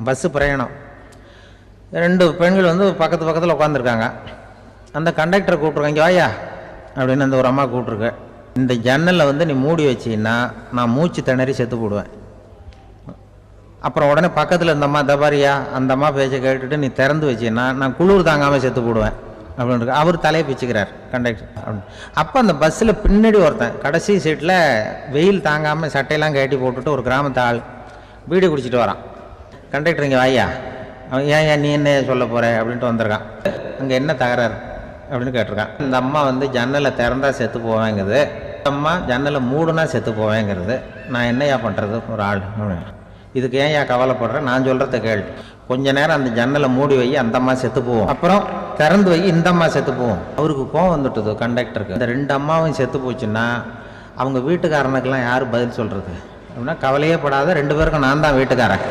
Bus பிரயாணம். 2 பெண்கள் வந்து பக்கத்து பக்கத்தில் உட்காந்துருக்காங்க. அந்த கண்டக்டரை கூப்பிட்ருக்கேன், இங்கே வாயா அப்படின்னு அந்த ஒரு அம்மா கூப்பிட்ருக்கு. இந்த ஜன்னலில் வந்து நீ மூடி வச்சின்னா நான் மூச்சு திணறி செத்து போடுவேன். அப்புறம் உடனே பக்கத்தில் இந்த அம்மா தபாரியா அந்த அம்மா பேச்சை கேட்டுட்டு நீ திறந்து வச்சின்னா நான் குளிர் தாங்காமல் செத்து போடுவேன் அப்படின்னு அவர் தலையை பிச்சுக்கிறார் கண்டக்டர் அப்படின்னு. அப்போ அந்த பஸ்ஸில் பின்னாடி ஒருத்தன் கடைசி சீட்டில் வெயில் தாங்காமல் சட்டையெல்லாம் கட்டி போட்டுட்டு ஒரு கிராமத்து ஆள் பீடி குடிச்சிட்டு வரான். கண்டக்டர் இங்கே வாயா, அவன் ஏன் நீ என்ன சொல்ல போகிற அப்படின்ட்டு வந்திருக்கான். அங்கே என்ன தகராறு அப்படின்னு கேட்டிருக்கான். இந்த அம்மா வந்து ஜன்னலை திறந்தா செத்து போவேங்கிறது, அம்மா ஜன்னலை மூடுனா செத்து போவேங்கிறது. நான் என்னையா பண்ணுறது ஒரு ஆள், இதுக்கு ஏன் கவலைப்படுறேன், நான் சொல்கிறத கேள். கொஞ்ச நேரம் அந்த ஜன்னலை மூடி வை, அந்த அம்மா செத்து போவோம், அப்புறம் திறந்து வை, இந்த அம்மா செத்து போவோம். அவருக்கு கோவம் வந்துட்டுது கண்டக்டருக்கு. இந்த 2 அம்மாவும் செத்து போச்சுன்னா அவங்க வீட்டுக்காரனுக்கெல்லாம் யார் பதில் சொல்கிறது அப்படின்னா, கவலையே படாத 2 பேருக்கும் நான் தான் வீட்டுக்காரன்.